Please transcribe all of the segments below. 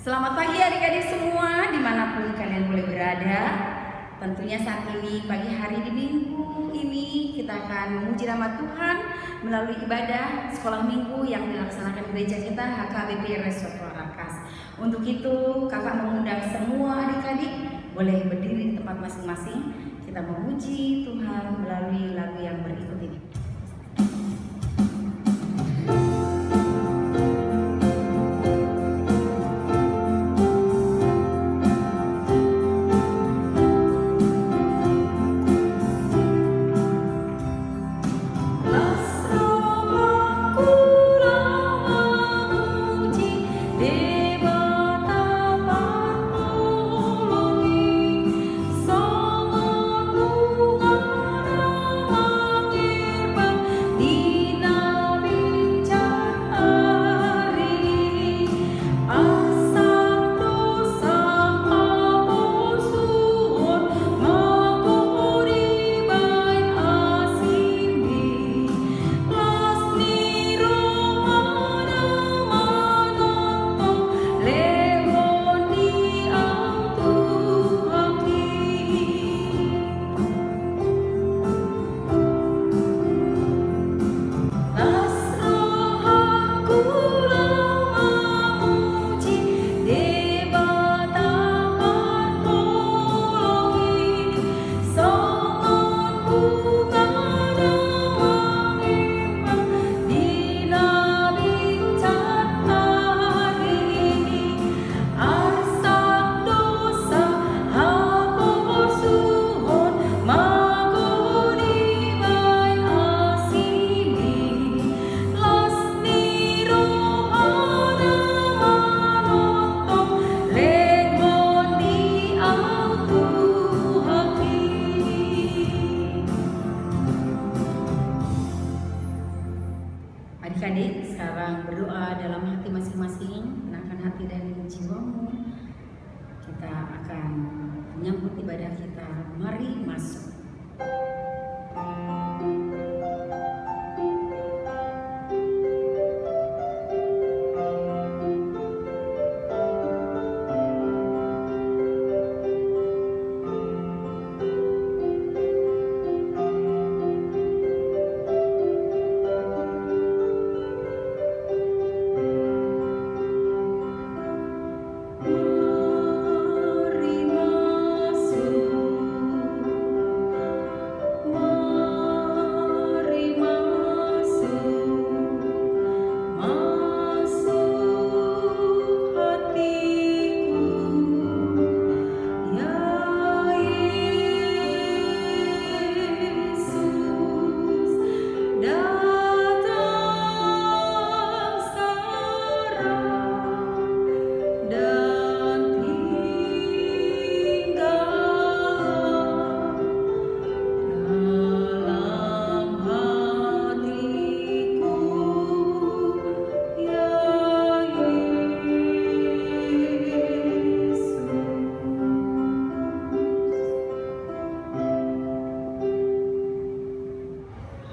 Selamat pagi adik-adik semua dimanapun kalian boleh berada. Tentunya saat ini pagi hari di minggu ini kita akan memuji nama Tuhan melalui ibadah sekolah minggu yang dilaksanakan gereja kita HKBP Resort Warakas. Untuk itu kakak mengundang semua adik-adik boleh berdiri di tempat masing-masing. Kita memuji Tuhan melalui lagu yang berikut ini. Adik-adik sekarang berdoa dalam hati masing-masing, tenangkan hati dan jiwamu. Kita akan menyambut ibadah kita. Mari masuk.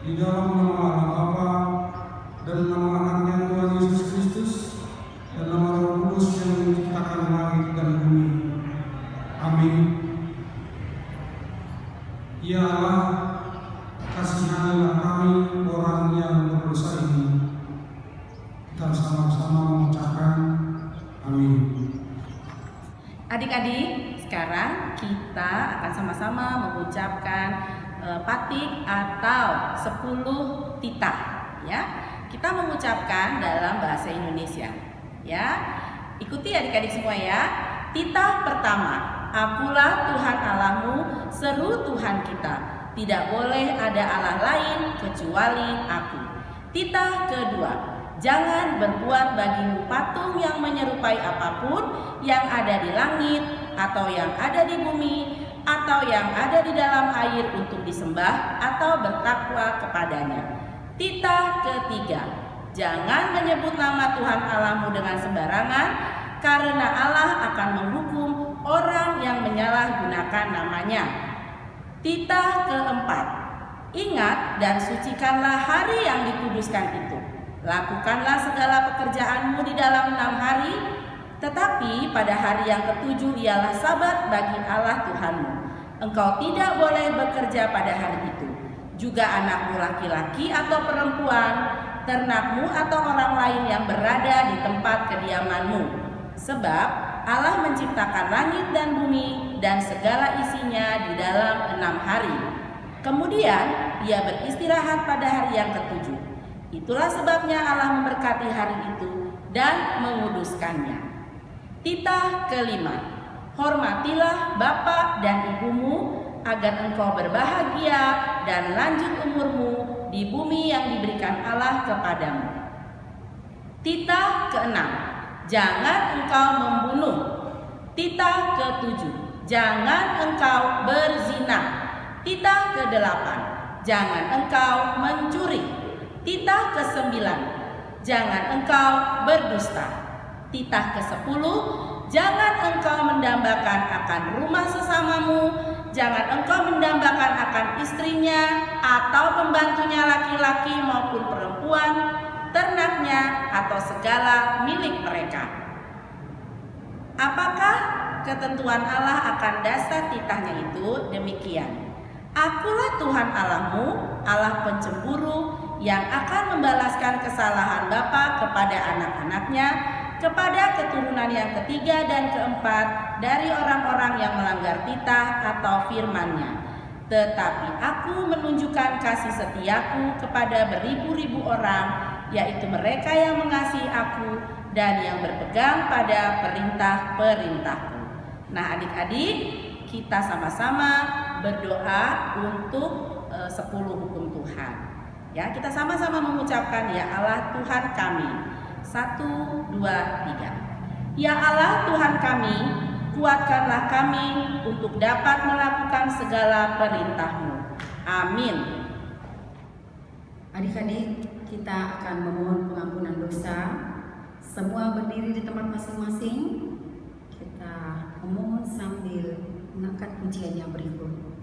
Di dalam nama Allah Bapa dan nama Anaknya Tuhan Yesus Kristus dan nama Roh Kudus yang menciptakan langit dan bumi. Amin. Ya Allah, kasihanilah kami orang yang berdosa ini. Kita sama-sama mengucapkan amin. Adik-adik, sekarang kita akan sama-sama mengucapkan patik atau 10 titah, ya. Kita mengucapkan dalam bahasa Indonesia, ya. Ikuti adik-adik semua ya. Titah pertama, akulah Tuhan Allahmu, seru Tuhan kita. Tidak boleh ada Allah lain kecuali aku. Titah kedua, jangan berbuat bagimu patung yang menyerupai apapun yang ada di langit atau yang ada di bumi atau yang ada di dalam air untuk disembah atau bertakwa kepadanya. Titah ketiga, jangan menyebut nama Tuhan Allahmu dengan sembarangan, karena Allah akan menghukum orang yang menyalahgunakan namanya. Titah keempat, ingat dan sucikanlah hari yang dikuduskan itu. Lakukanlah segala pekerjaanmu di dalam 6 hari, tetapi Tetapi pada hari yang ketujuh ialah Sabat bagi Allah Tuhanmu. Engkau tidak boleh bekerja pada hari itu. Juga anakmu laki-laki atau perempuan, ternakmu atau orang lain yang berada di tempat kediamanmu. Sebab Allah menciptakan langit dan bumi dan segala isinya di dalam 6 hari. Kemudian ia beristirahat pada hari yang ketujuh. Itulah sebabnya Allah memberkati hari itu dan menguduskannya. Titah kelima, hormatilah bapa dan ibumu agar engkau berbahagia dan lanjut umurmu di bumi yang diberikan Allah kepadamu. Titah keenam, jangan engkau membunuh. Titah ketujuh, jangan engkau berzina. Titah kedelapan, jangan engkau mencuri. Titah kesembilan, jangan engkau berdusta. Titah kesepuluh, jangan engkau mendambakan akan rumah sesamamu. Jangan engkau mendambakan akan istrinya atau pembantunya laki-laki maupun perempuan, ternaknya atau segala milik mereka. Apakah ketentuan Allah akan dasar titahnya itu? Demikian. Akulah Tuhan Allahmu, Allah pencemburu, yang akan membalaskan kesalahan bapa kepada anak-anaknya, kepada keturunan yang ketiga dan keempat dari orang-orang yang melanggar titah atau firman-Nya. Tetapi aku menunjukkan kasih setiaku kepada beribu-ribu orang, yaitu mereka yang mengasihi aku dan yang berpegang pada perintah-perintahku. Nah, adik-adik, kita sama-sama berdoa untuk 10 hukum Tuhan. Ya, kita sama-sama mengucapkan, ya Allah Tuhan kami. 1, 2, 3. Ya Allah Tuhan kami, kuatkanlah kami untuk dapat melakukan segala perintah-Mu. Amin. Adik-adik, kita akan memohon pengampunan dosa. Semua berdiri di tempat masing-masing. Kita memohon sambil mengangkat pujian yang berikut.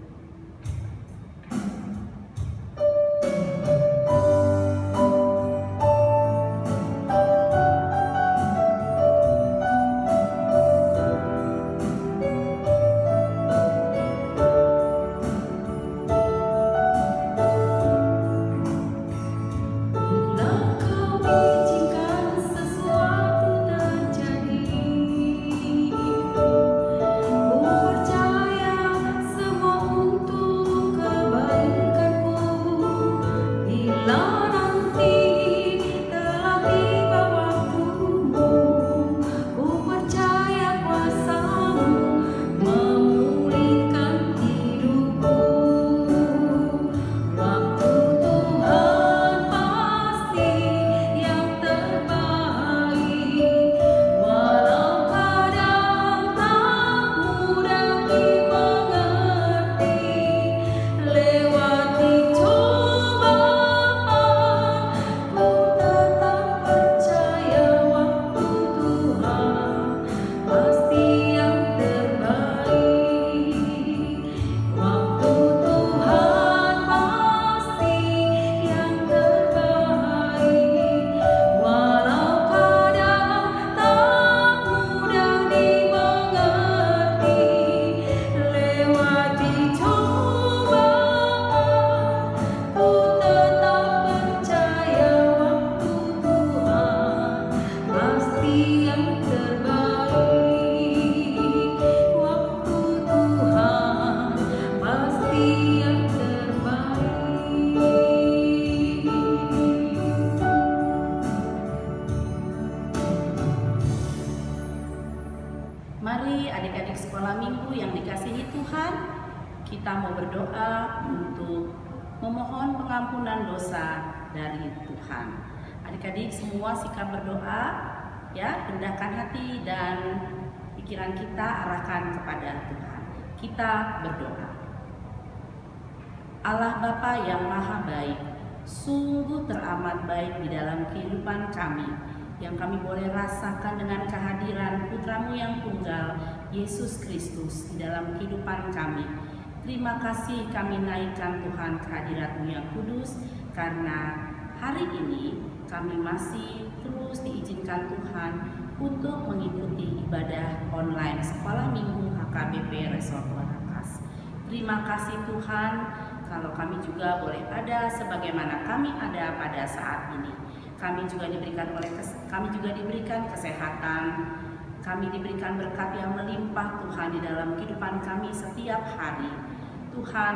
Mari adik-adik sekolah minggu yang dikasihi Tuhan, kita mau berdoa untuk memohon pengampunan dosa dari Tuhan. Adik-adik semua sikap berdoa, ya, rendahkan hati dan pikiran kita arahkan kepada Tuhan. Kita berdoa. Allah Bapa yang Maha Baik, sungguh teramat baik di dalam kehidupan kami, yang kami boleh rasakan dengan kehadiran Putra-Mu yang tunggal, Yesus Kristus, di dalam kehidupan kami. Terima kasih kami naikkan Tuhan kehadirat-Mu yang kudus, karena hari ini kami masih terus diizinkan Tuhan untuk mengikuti ibadah online Sekolah Minggu HKBP Resort Warakas. Terima kasih Tuhan kalau kami juga boleh ada sebagaimana kami ada pada saat ini. Kami juga diberikan kesehatan, kami diberikan berkat yang melimpah Tuhan di dalam kehidupan kami setiap hari. Tuhan,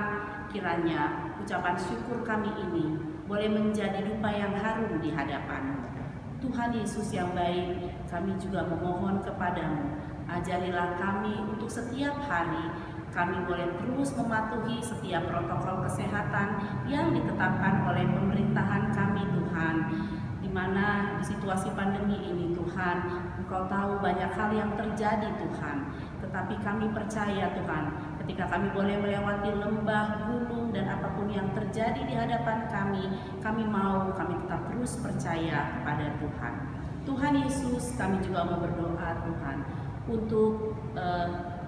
kiranya ucapan syukur kami ini boleh menjadi dupa yang harum di hadapan-Mu. Tuhan Yesus yang baik, kami juga memohon kepadamu, ajarilah kami untuk setiap hari kami boleh terus mematuhi setiap protokol kesehatan yang ditetapkan oleh pemerintahan kami Tuhan. Di mana di situasi pandemi ini Tuhan, Engkau tahu banyak hal yang terjadi Tuhan. Tetapi kami percaya Tuhan, ketika kami boleh melewati lembah, gunung, dan apapun yang terjadi di hadapan kami tetap terus percaya kepada Tuhan. Tuhan Yesus, kami juga mau berdoa Tuhan untuk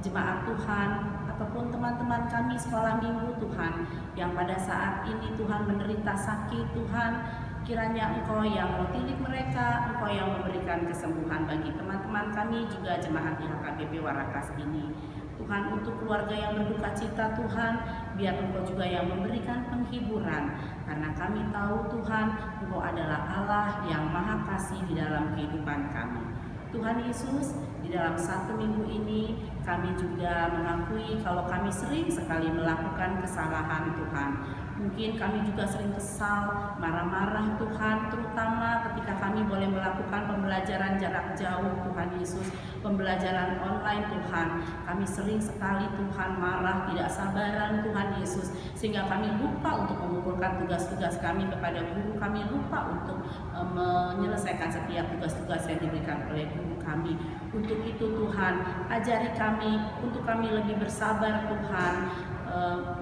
jemaat Tuhan ataupun teman-teman kami sekolah minggu Tuhan yang pada saat ini Tuhan menderita sakit Tuhan. Kiranya Engkau yang mengtilik mereka, Engkau yang memberikan kesembuhan bagi teman-teman kami juga jemaat di HKBP Warakas ini. Tuhan, untuk keluarga yang berduka cita Tuhan, biar Engkau juga yang memberikan penghiburan. Karena kami tahu Tuhan, Engkau adalah Allah yang Maha Kasih di dalam kehidupan kami. Tuhan Yesus, di dalam satu minggu ini kami juga mengakui kalau kami sering sekali melakukan kesalahan Tuhan. Mungkin kami juga sering kesal, marah-marah Tuhan, terutama ketika kami boleh melakukan pembelajaran jarak jauh Tuhan Yesus, pembelajaran online Tuhan. Kami sering sekali Tuhan marah, tidak sabaran Tuhan Yesus, sehingga kami lupa untuk mengumpulkan tugas-tugas kami kepada guru, kami lupa untuk menyelesaikan setiap tugas-tugas yang diberikan oleh guru kami. Untuk itu Tuhan, ajari kami untuk kami lebih bersabar Tuhan,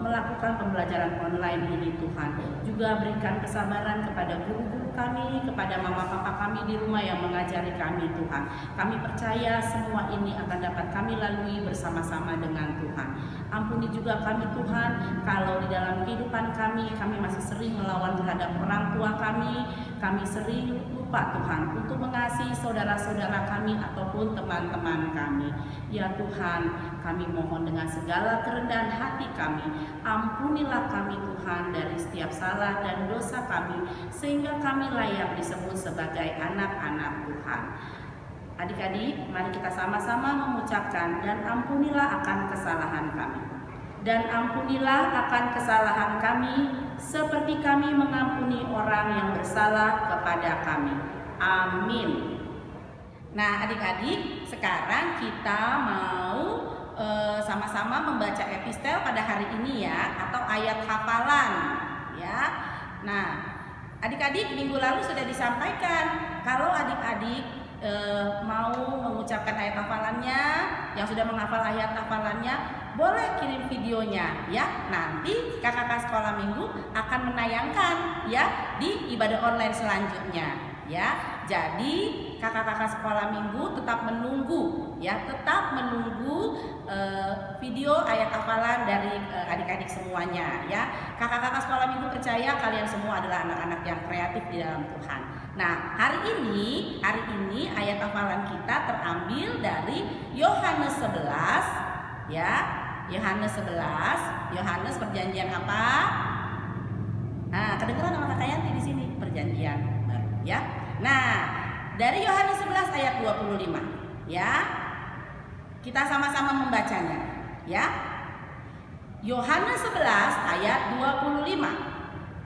melakukan pembelajaran online ini Tuhan. Juga berikan kesabaran kepada guru-guru kami, kepada mama papa kami di rumah yang mengajari kami Tuhan. Kami percaya semua ini akan dapat kami lalui bersama-sama dengan Tuhan. Ampuni juga kami Tuhan kalau di dalam kehidupan kami masih sering melawan terhadap orang tua kami sering lupa Tuhan untuk mengasihi saudara-saudara kami ataupun teman-teman kami. Ya Tuhan, kami mohon dengan segala kerendahan hati kami, ampunilah kami Tuhan dari setiap salah dan dosa kami, sehingga kami layak disebut sebagai anak-anak Tuhan. Adik-adik, mari kita sama-sama mengucapkan, dan ampunilah akan kesalahan kami. Dan ampunilah akan kesalahan kami, seperti kami mengampuni orang yang bersalah kepada kami. Amin. Nah adik-adik, sekarang kita mau sama-sama membaca epistel pada hari ini ya, atau ayat hafalan ya. Nah adik-adik, minggu lalu sudah disampaikan kalau adik-adik mau mengucapkan ayat hafalannya, yang sudah menghafal ayat hafalannya boleh kirim videonya ya. Nanti kakak-kakak sekolah minggu akan menayangkan ya di ibadah online selanjutnya ya. Jadi kakak-kakak sekolah minggu tetap menunggu video ayat hafalan dari adik-adik semuanya ya. Kakak-kakak sekolah minggu percaya kalian semua adalah anak-anak yang kreatif di dalam Tuhan. Nah, hari ini ayat hafalan kita terambil dari Yohanes 11 ya. Yohanes 11, Yohanes perjanjian apa? Nah, kedengeran sama Kakak Yanti di sini, perjanjian baru ya. Nah, dari Yohanes 11 ayat 25 ya. Kita sama-sama membacanya ya. Yohanes 11 ayat 25.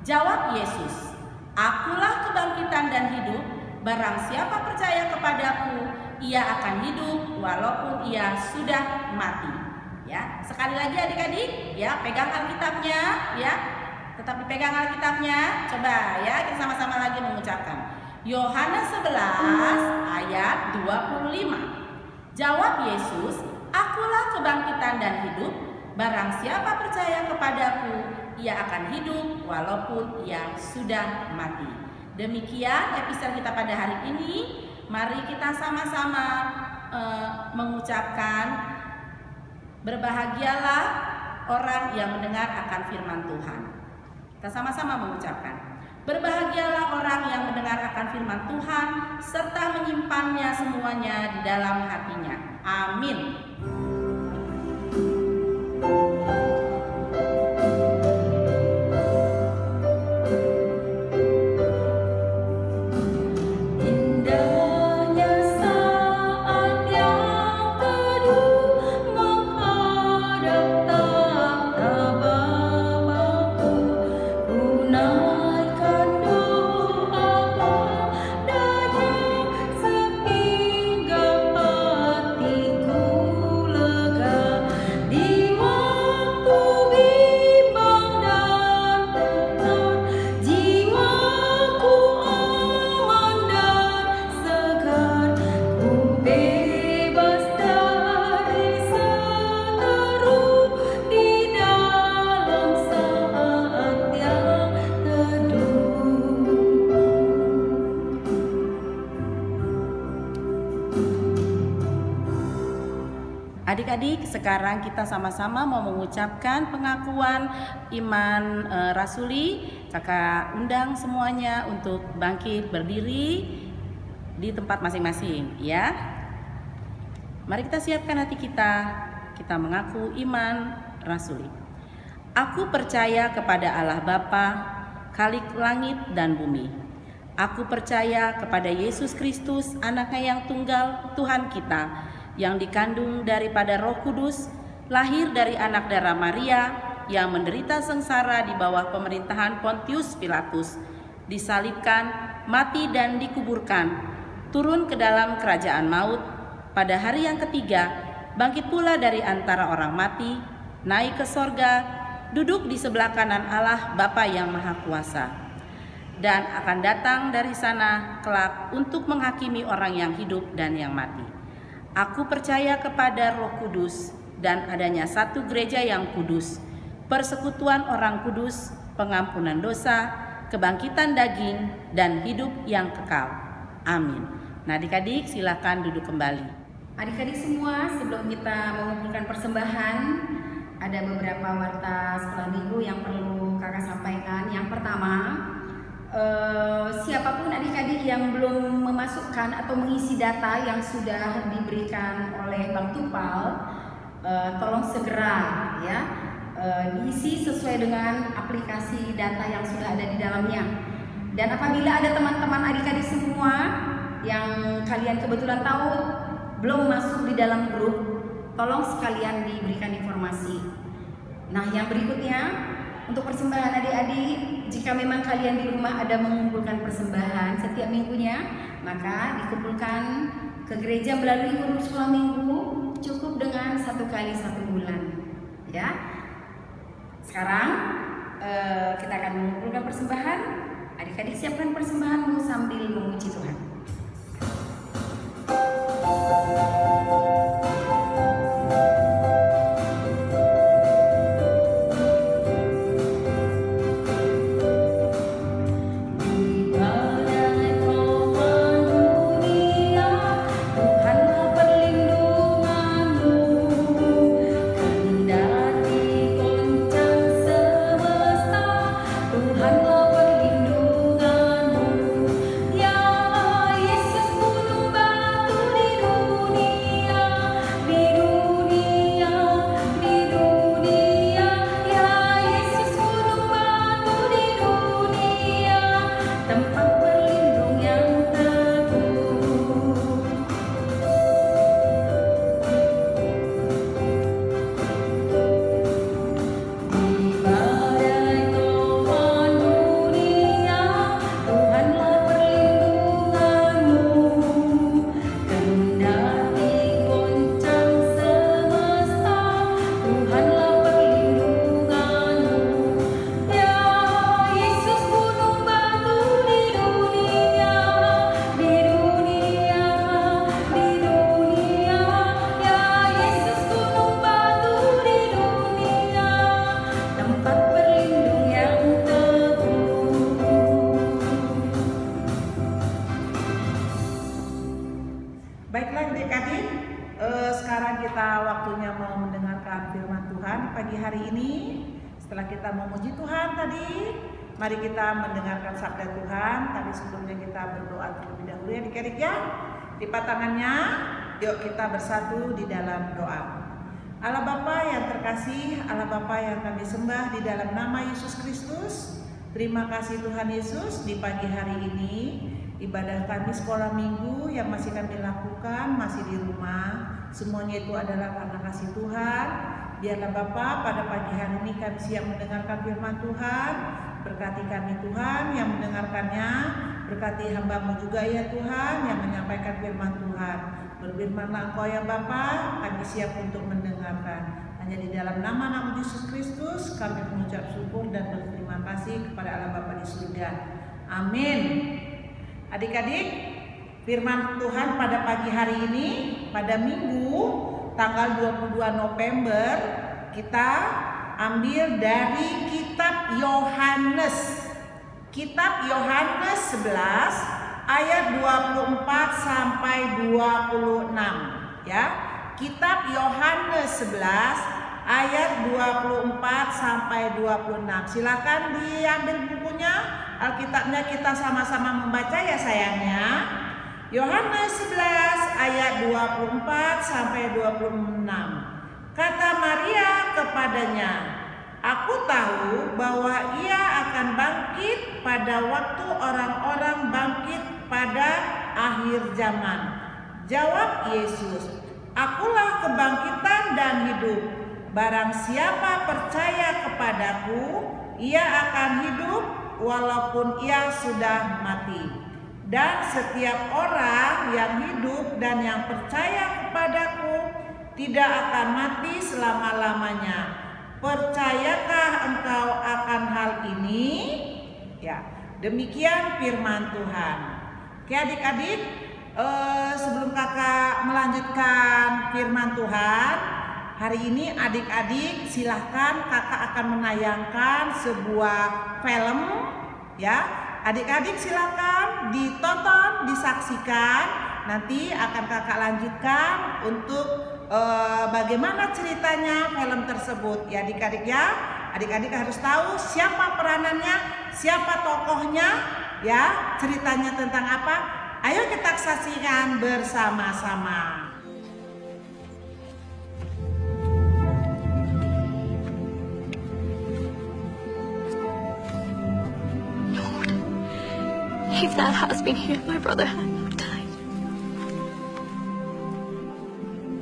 Jawab Yesus, "Akulah kebangkitan dan hidup. Barang siapa percaya kepadaku, ia akan hidup walaupun ia sudah mati." Ya, sekali lagi adik-adik, ya, pegang Alkitabnya, ya. Tetap dipegang Alkitabnya. Coba ya, kita sama-sama lagi mengucapkan. Yohanes 11 ayat 25. Jawab Yesus, "Akulah kebangkitan dan hidup. Barang siapa percaya kepadaku, ia akan hidup walaupun ia sudah mati." Demikian episode kita pada hari ini. Mari kita sama-sama mengucapkan, "Berbahagialah orang yang mendengar akan firman Tuhan." Kita sama-sama mengucapkan, Berbahagialah orang yang mendengar akan firman Tuhan serta menyimpannya semuanya di dalam hatinya. Amin. Adik-adik, sekarang kita sama-sama mau mengucapkan pengakuan iman rasuli. Kakak undang semuanya untuk bangkit berdiri di tempat masing-masing, ya. Mari kita siapkan hati kita. Kita mengaku iman rasuli. Aku percaya kepada Allah Bapa, Khalik langit dan bumi. Aku percaya kepada Yesus Kristus, Anaknya yang tunggal, Tuhan kita, yang dikandung daripada Roh Kudus, lahir dari anak darah Maria, yang menderita sengsara di bawah pemerintahan Pontius Pilatus, disalibkan, mati dan dikuburkan, turun ke dalam kerajaan maut, pada hari yang ketiga, bangkit pula dari antara orang mati, naik ke sorga, duduk di sebelah kanan Allah Bapa yang Maha Kuasa, dan akan datang dari sana kelak untuk menghakimi orang yang hidup dan yang mati. Aku percaya kepada Roh Kudus dan adanya satu gereja yang kudus, persekutuan orang kudus, pengampunan dosa, kebangkitan daging, dan hidup yang kekal. Amin. Nah, adik-adik silakan duduk kembali. Adik-adik semua, sebelum kita mengumpulkan persembahan, ada beberapa warta sekolah minggu yang perlu kakak sampaikan. Yang pertama, siapapun adik-adik yang belum memasukkan atau mengisi data yang sudah diberikan oleh Bang Tupal, tolong segera ya diisi sesuai dengan aplikasi data yang sudah ada di dalamnya. Dan apabila ada teman-teman adik-adik semua yang kalian kebetulan tahu belum masuk di dalam grup, tolong sekalian diberikan informasi. Nah, yang berikutnya, untuk persembahan adik-adik, jika memang kalian di rumah ada mengumpulkan persembahan setiap minggunya, maka dikumpulkan ke gereja melalui guru sekolah minggu, cukup dengan 1 kali 1 bulan. Ya. Sekarang kita akan mengumpulkan persembahan. Adik-adik siapkan persembahanmu sambil memuji Tuhan. Baiklah adik-adik, sekarang kita waktunya mau mendengarkan firman Tuhan pagi hari ini. Setelah kita memuji Tuhan tadi, Mari kita mendengarkan sabda Tuhan. Tapi sebelumnya kita berdoa terlebih dahulu ya adik-adik ya. Lipat tangannya, yuk kita bersatu di dalam doa. Allah Bapa yang terkasih, Allah Bapa yang kami sembah di dalam nama Yesus Kristus. Terima kasih Tuhan Yesus, di pagi hari ini ibadah kami sekolah minggu yang masih kami lakukan masih di rumah. Semuanya itu adalah karena kasih Tuhan. Biarlah Bapa pada pagi hari ini kami siap mendengarkan firman Tuhan. Berkati kami Tuhan yang mendengarkannya. Berkati hamba-Mu juga ya Tuhan yang menyampaikan firman Tuhan. Berfirmanlah Engkau ya Bapa, kami siap untuk mendengarkan. Hanya di dalam nama Yesus Kristus kami mengucap syukur dan berterima kasih kepada Allah Bapa di surga. Amin. Adik-adik, firman Tuhan pada pagi hari ini, pada Minggu tanggal 22 November, kita ambil dari kitab Yohanes. Kitab Yohanes 11 ayat 24 sampai 26 ya. Kitab Yohanes 11 ayat 24 sampai 26. Silakan diambil bukunya, Alkitabnya, kita sama-sama membaca ya sayangnya. Yohanes 11 ayat 24 sampai 26. Kata Maria kepadanya, "Aku tahu bahwa ia akan bangkit pada waktu orang-orang bangkit pada akhir zaman." Jawab Yesus, "Akulah kebangkitan dan hidup. Barang siapa percaya kepadaku, ia akan hidup walaupun ia sudah mati. Dan setiap orang yang hidup dan yang percaya kepadaku tidak akan mati selama-lamanya. Percayakah engkau akan hal ini?" Ya, demikian firman Tuhan. Oke adik-adik, sebelum kakak melanjutkan firman Tuhan, hari ini adik-adik silahkan kakak akan menayangkan sebuah film ya. Adik-adik silakan ditonton, disaksikan. Nanti akan kakak lanjutkan untuk bagaimana ceritanya film tersebut ya adik-adik ya. Adik-adik harus tahu siapa peranannya, siapa tokohnya ya, ceritanya tentang apa. Ayo kita saksikan bersama-sama. If that has been here, my brother had not died.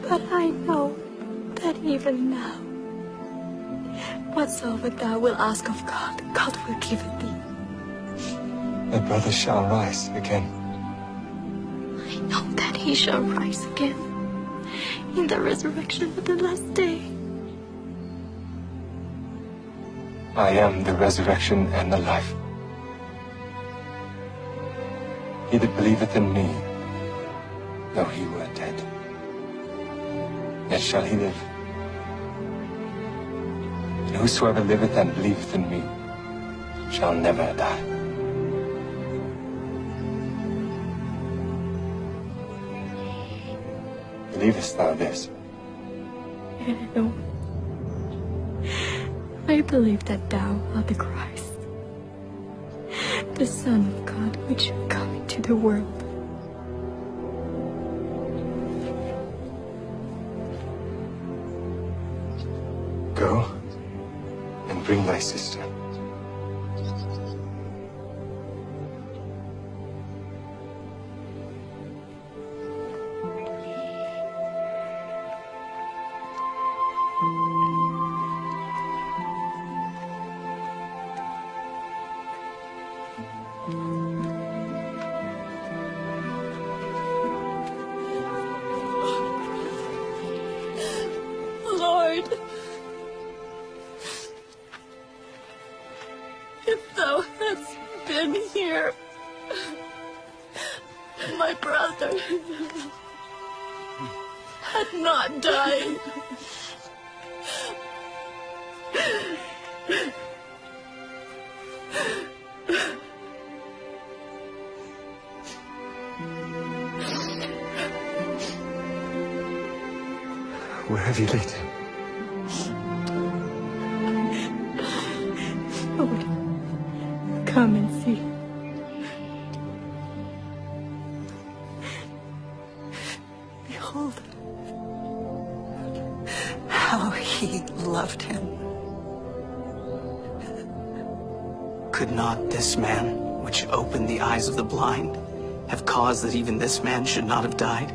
But I know that even now, whatsoever thou wilt ask of God, God will give it thee. My brother shall rise again. I know that he shall rise again in the resurrection of the last day. I am the resurrection and the life. He that believeth in me, though he were dead, yet shall he live. And whosoever liveth and believeth in me shall never die. Believest thou this? No. I believe that thou art the Christ, the Son of God, which should come into the world. Go and bring thy sister. Lord, if thou hadst been here, my brother had not died. Where have you laid him? Lord, Come and see. Behold how he loved him. Could not this man, which opened the eyes of the blind, have caused that even this man should not have died?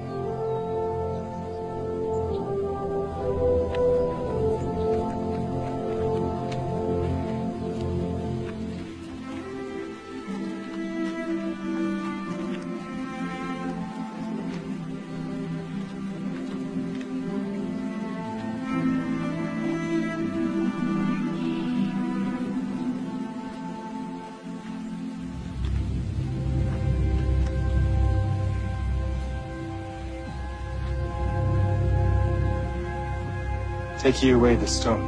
Take ye away the stone.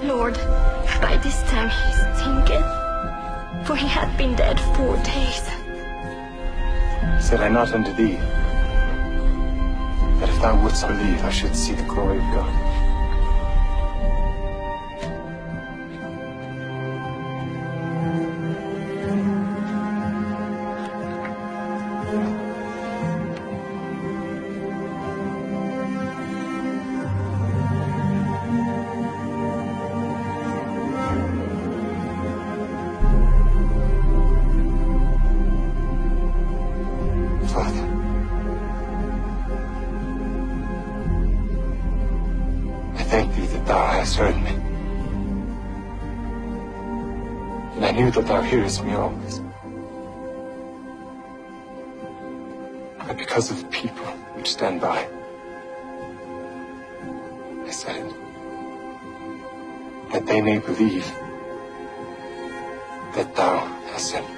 Lord, by this time he stinketh, for he hath been dead 4 days. Said I not unto thee, that if thou wouldst believe, I should see the glory of God? Father, I thank thee that thou hast heard me. And I knew that thou hearest me always. But because of the people which stand by, I said it, that they may believe that thou hast sent me.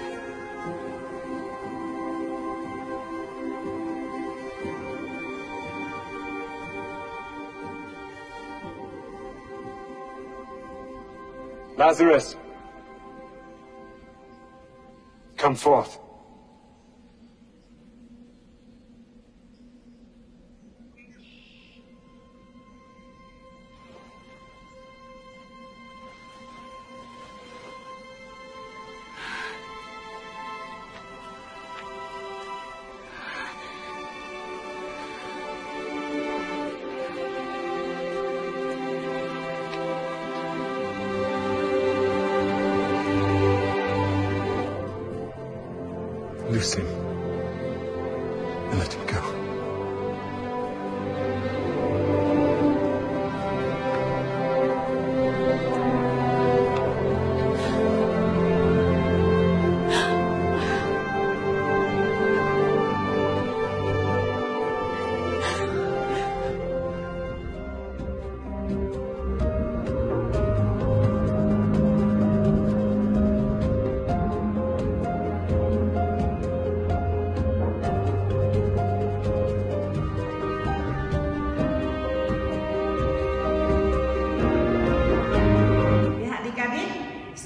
Lazarus, come forth. Loose him and let him go.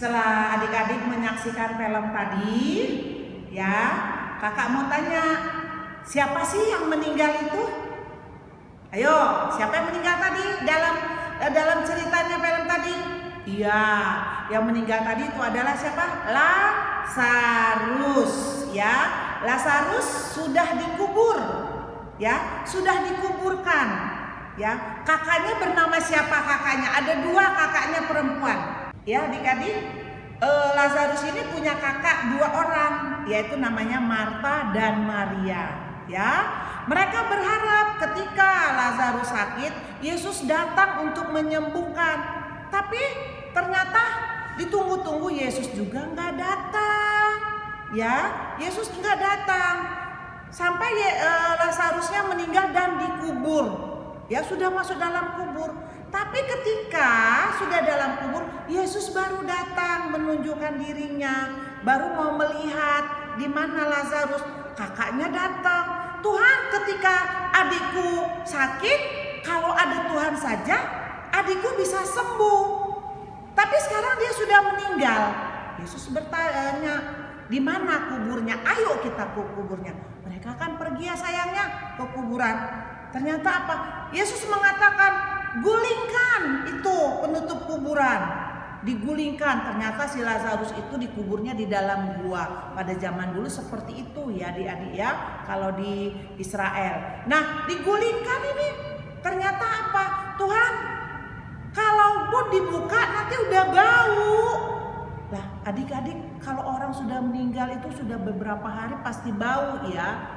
Setelah adik-adik menyaksikan film tadi, ya, kakak mau tanya, siapa sih yang meninggal itu? Ayo, siapa yang meninggal tadi dalam ceritanya film tadi? Iya, yang meninggal tadi itu adalah siapa? Lazarus, ya. Lazarus sudah dikubur, ya, sudah dikuburkan, ya. Kakaknya bernama siapa kakaknya? Ada 2 kakaknya perempuan. Ya, adik-adik, Lazarus ini punya kakak 2 orang, yaitu namanya Marta dan Maria. Ya, mereka berharap ketika Lazarus sakit, Yesus datang untuk menyembuhkan. Tapi ternyata ditunggu-tunggu Yesus juga nggak datang. Ya, Yesus nggak datang sampai Lazarusnya meninggal dan dikubur. Ya, sudah masuk dalam kubur. Tapi ketika sudah dalam kubur, Yesus baru datang menunjukkan dirinya, baru mau melihat di mana Lazarus. Kakaknya datang. Tuhan, ketika adikku sakit, kalau ada Tuhan saja, adikku bisa sembuh. Tapi sekarang dia sudah meninggal. Yesus bertanya, di mana kuburnya? Ayo kita ke kuburnya. Mereka kan pergi ya sayangnya ke kuburan. Ternyata apa? Yesus mengatakan, gulingkan itu penutup kuburan. Digulingkan, ternyata si Lazarus itu dikuburnya di dalam gua. Pada zaman dulu seperti itu ya adik-adik ya, kalau di Israel. Nah, digulingkan ini ternyata apa? Tuhan, kalaupun dibuka nanti udah bau. Lah, adik-adik, kalau orang sudah meninggal itu sudah beberapa hari pasti bau ya.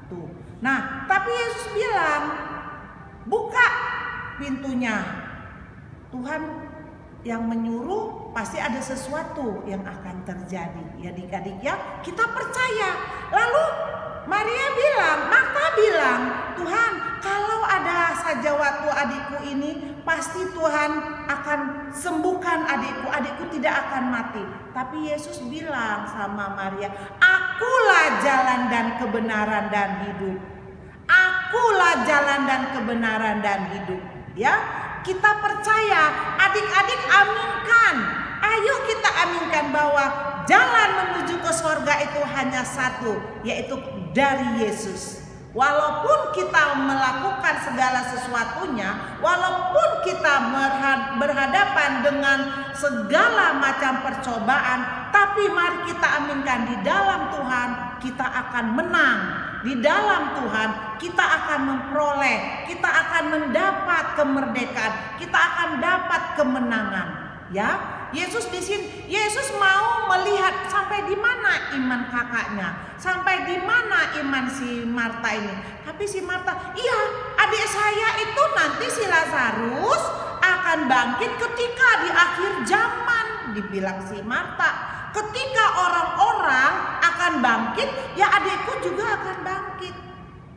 Tuh. Nah, tapi Yesus bilang, buka pintunya. Tuhan yang menyuruh, pasti ada sesuatu yang akan terjadi. Ya adik-adik ya, kita percaya. Lalu Maria bilang, Marta bilang, Tuhan, kalau ada saja waktu adikku ini, pasti Tuhan akan sembuhkan adikku. Adikku tidak akan mati. Tapi Yesus bilang sama Maria, akulah jalan dan kebenaran dan hidup. Akulah jalan dan kebenaran dan hidup. Ya, kita percaya, adik-adik aminkan. Ayo kita aminkan bahwa jalan menuju ke surga itu hanya satu, yaitu dari Yesus. Walaupun kita melakukan segala sesuatunya, walaupun kita berhadapan dengan segala macam percobaan, tapi mari kita aminkan di dalam Tuhan kita akan menang. Di dalam Tuhan kita akan memperoleh, kita akan mendapat kemerdekaan, kita akan dapat kemenangan. Ya, Yesus di sini, Yesus mau melihat sampai di mana iman kakaknya, sampai di mana iman si Marta ini. Tapi si Marta, iya, adik saya itu nanti si Lazarus akan bangkit ketika di akhir zaman, dibilang si Marta. Ketika orang-orang akan bangkit, ya adikku juga akan bangkit.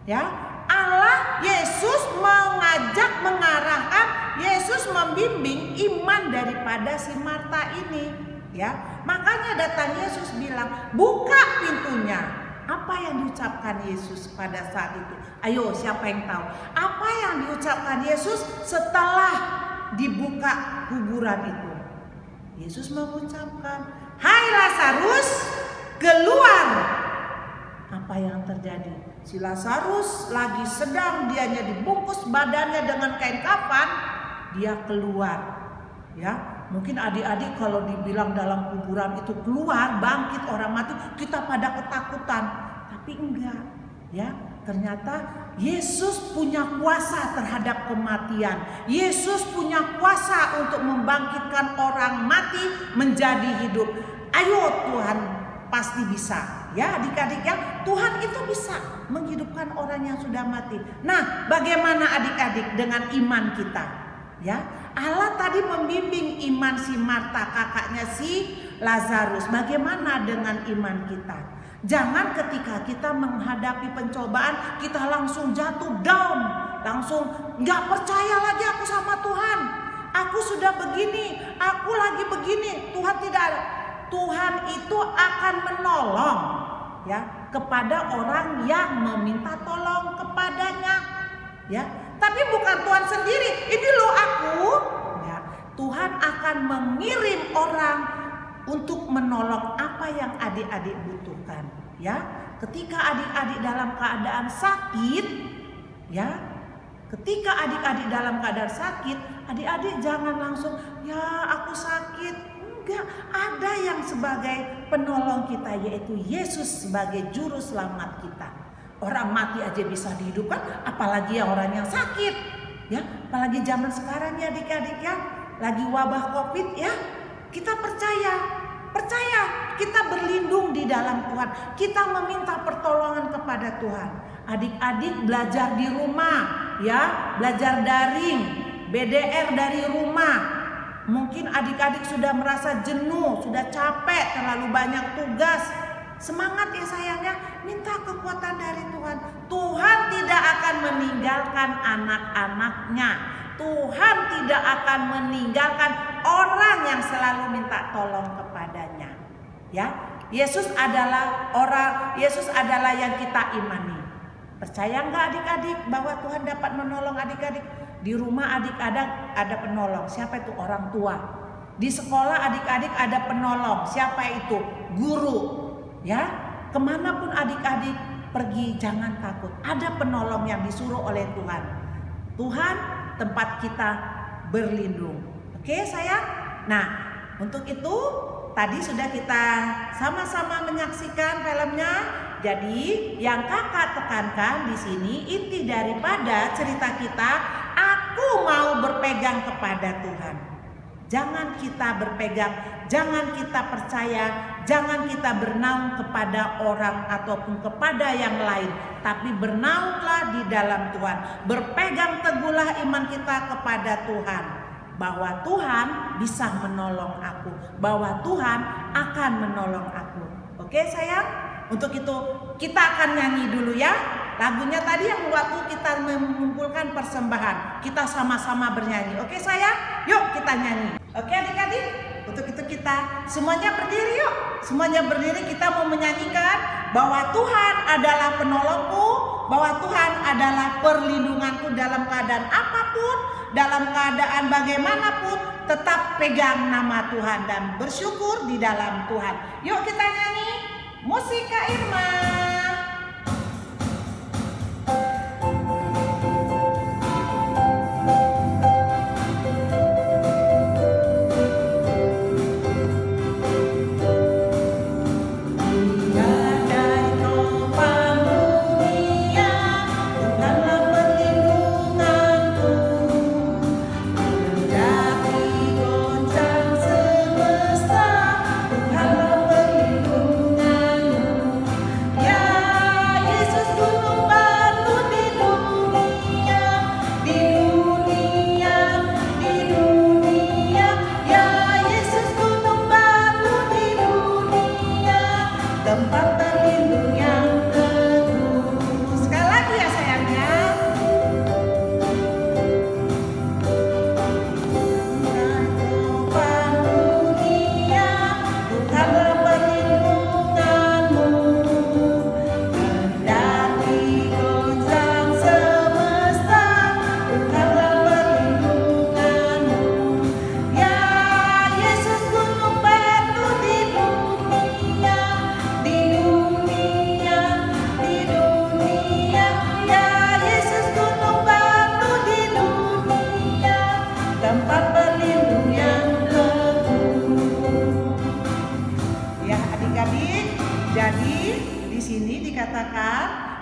Ya, Allah, Yesus mengajak, mengarahkan, Yesus membimbing iman daripada si Marta ini. Ya, makanya datang Yesus bilang, buka pintunya. Apa yang diucapkan Yesus pada saat itu? Ayo, siapa yang tahu? Apa yang diucapkan Yesus setelah dibuka kuburan itu? Yesus mengucapkan, hai Lazarus, keluar. Apa yang terjadi? Si Lazarus lagi sedang dianya dibungkus badannya dengan kain kafan, dia keluar. Ya, mungkin adik-adik kalau dibilang dalam kuburan itu keluar, bangkit orang mati, kita pada ketakutan. Tapi enggak, ya. Ternyata Yesus punya kuasa terhadap kematian. Yesus punya kuasa untuk membangkitkan orang mati menjadi hidup. Ayo, Tuhan pasti bisa. Ya adik-adik ya, Tuhan itu bisa menghidupkan orang yang sudah mati. Nah, bagaimana adik-adik dengan iman kita? Ya, Allah tadi membimbing iman si Marta, kakaknya si Lazarus. Bagaimana dengan iman kita? Jangan ketika kita menghadapi pencobaan kita langsung jatuh down, langsung nggak percaya lagi aku sama Tuhan. Aku sudah begini, aku lagi begini. Tuhan tidak ada. Tuhan itu akan menolong ya kepada orang yang meminta tolong kepadanya. Ya, tapi bukan Tuhan sendiri. Ini loh aku. Ya, Tuhan akan mengirim orang untuk menolong apa yang adik-adik butuhkan. Ya, ketika adik-adik dalam keadaan sakit, ya, ketika adik-adik dalam keadaan sakit, adik-adik jangan langsung, ya aku sakit. Enggak, ada yang sebagai penolong kita, yaitu Yesus sebagai juru selamat kita. Orang mati aja bisa dihidupkan, apalagi orang yang sakit. Ya, apalagi zaman sekarang ya adik-adik ya, lagi wabah Covid ya. Kita percaya kita berlindung di dalam Tuhan. Kita meminta pertolongan kepada Tuhan. Adik-adik belajar di rumah ya, belajar daring, BDR dari rumah. Mungkin adik-adik sudah merasa jenuh, sudah capek, terlalu banyak tugas. Semangat ya sayangnya, minta kekuatan dari Tuhan. Tuhan tidak akan meninggalkan anak-anaknya. Tuhan tidak akan meninggalkan orang yang selalu minta tolong kepadanya. Ya, Yesus adalah yang kita imani. Percaya enggak adik-adik bahwa Tuhan dapat menolong adik-adik? Di rumah adik-adik ada penolong. Siapa itu? Orang tua. Di sekolah adik-adik ada penolong. Siapa itu? Guru. Ya, kemanapun adik-adik pergi, jangan takut. Ada penolong yang disuruh oleh Tuhan. Tuhan tempat kita berlindung. Oke sayang? Nah, untuk itu tadi sudah kita sama-sama menyaksikan filmnya. Jadi yang kakak tekankan di sini inti daripada cerita kita, aku mau berpegang kepada Tuhan. Jangan kita berpegang, jangan kita percaya, jangan kita bernaung kepada orang ataupun kepada yang lain, tapi bernaunglah di dalam Tuhan. Berpegang teguhlah iman kita kepada Tuhan, bahwa Tuhan bisa menolong aku, bahwa Tuhan akan menolong aku. Oke sayang? Untuk itu kita akan nyanyi dulu ya. Lagunya tadi yang waktu kita mengumpulkan persembahan, kita sama-sama bernyanyi. Oke sayang? Yuk kita nyanyi. Oke adik-adik? Untuk itu kita semuanya berdiri yuk. Semuanya berdiri, kita mau menyanyikan bahwa Tuhan adalah penolongku, bahwa Tuhan adalah perlindunganku dalam keadaan apapun, dalam keadaan bagaimanapun, tetap pegang nama Tuhan dan bersyukur di dalam Tuhan. Yuk kita nyanyi. Musik Kak Irma.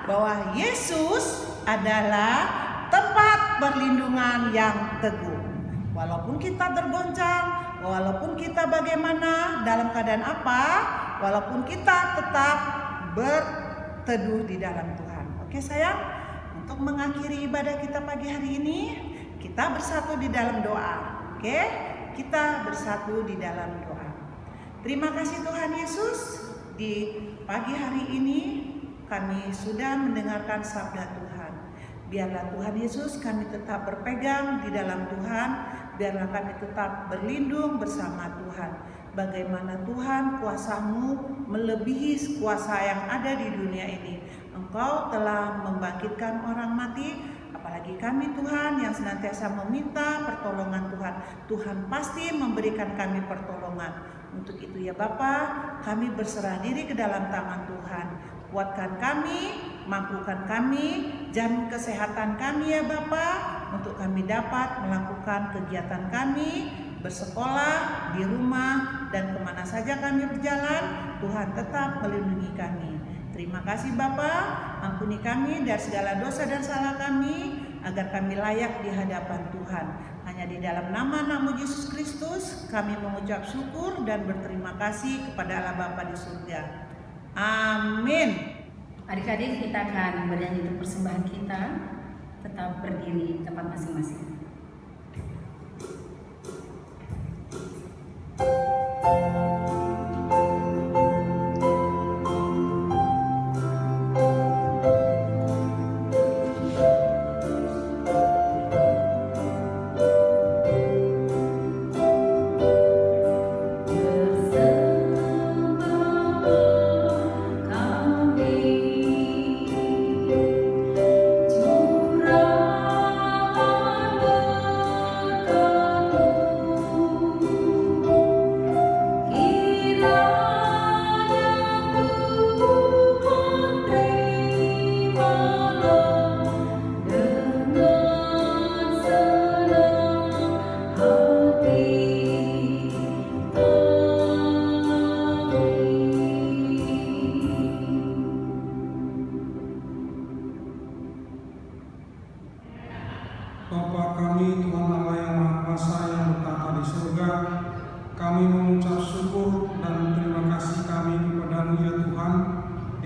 Bahwa Yesus adalah tempat perlindungan yang teguh. Walaupun kita tergoncang, walaupun kita bagaimana, dalam keadaan apa, walaupun kita tetap berteduh di dalam Tuhan. Oke sayang, untuk mengakhiri ibadah kita pagi hari ini, kita bersatu di dalam doa. Oke, kita bersatu di dalam doa. Terima kasih Tuhan Yesus, di pagi hari ini kami sudah mendengarkan sabda Tuhan. Biarlah Tuhan Yesus kami tetap berpegang di dalam Tuhan. Biarlah kami tetap berlindung bersama Tuhan. Bagaimana Tuhan kuasa-Mu melebihi kuasa yang ada di dunia ini. Engkau telah membangkitkan orang mati. Apalagi kami Tuhan yang senantiasa meminta pertolongan Tuhan. Tuhan pasti memberikan kami pertolongan. Untuk itu ya Bapa, kami berserah diri ke dalam tangan Tuhan. Kuatkan kami, mampukan kami, jamin kesehatan kami ya Bapa, untuk kami dapat melakukan kegiatan kami, bersekolah, di rumah, dan kemana saja kami berjalan, Tuhan tetap melindungi kami. Terima kasih Bapa, ampuni kami dari segala dosa dan salah kami, agar kami layak di hadapan Tuhan. Hanya di dalam nama Yesus Kristus, kami mengucap syukur dan berterima kasih kepada Allah Bapa di surga. Amin. Adik-adik, kita akan bernyanyi untuk persembahan kita. Tetap berdiri di tempat masing-masing. Curahkan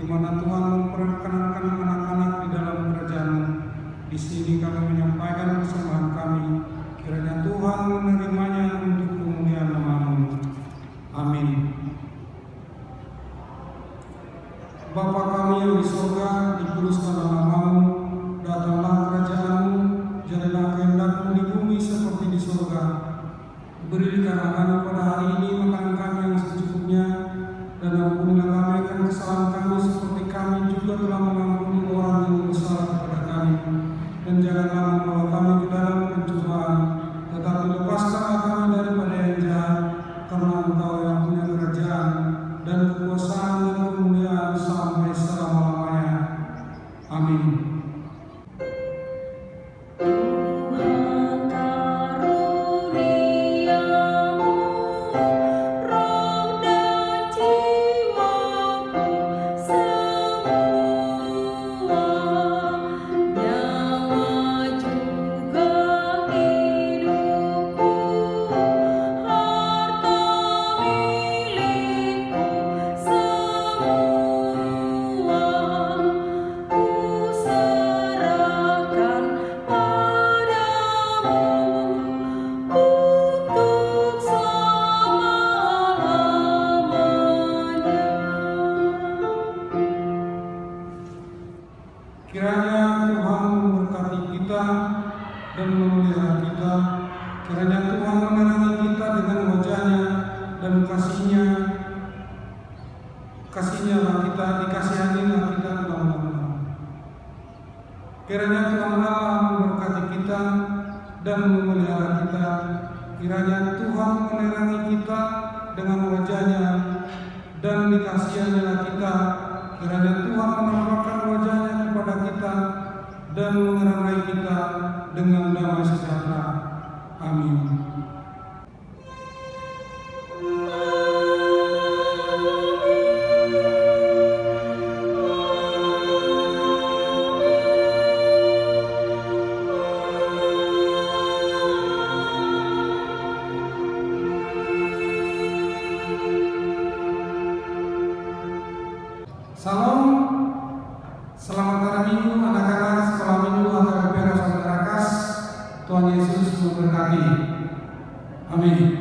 di mana Tuhan memperkenankan anak-anak di dalam kerajaan-Mu. Di sini kami menyampaikan persembahan kami, kiranya Tuhan menerimanya untuk kemuliaan nama-Mu. Amin. Bapa kami yang di surga, dikuduskanlah nama-Mu, datanglah kerajaan-Mu, jadilah kehendak-Mu di bumi seperti di surga. Berikanlah kami pada hari ini makanan kami yang secukupnya, dan ampunilah kami akan kesalahan kami seperti kami juga telah mengampuni orang yang bersalah kepada kami. Dan janganlah membawa kami ke dalam pencobaan, tetapi lepaskanlah kami daripada yang jahat, karena Engkau yang punya kerajaan dan kekuasaan dan kemuliaan sampai selama-lamanya. Amin. Kiranya Tuhan memberkati kita dan memelihara kita. Kiranya Tuhan menerangi kita dengan wajah-Nya dan kasih-Nya kita dikasihanilah kita selama-lamanya. Kiranya Tuhan Allah memberkati kita dan memelihara kita. Kiranya Tuhan menerangi kita dengan wajah-Nya dan dikasihanilah kita. Kiranya Tuhan menampakkan wajah-Nya kepada kita dan mengeranai kita dengan damai sejahtera. Amin. Salam, selamat hari Minggu anak-anak sekolah Minggu HKBP Rasul Tarakas. Tuhan Yesus memberkati. Amin.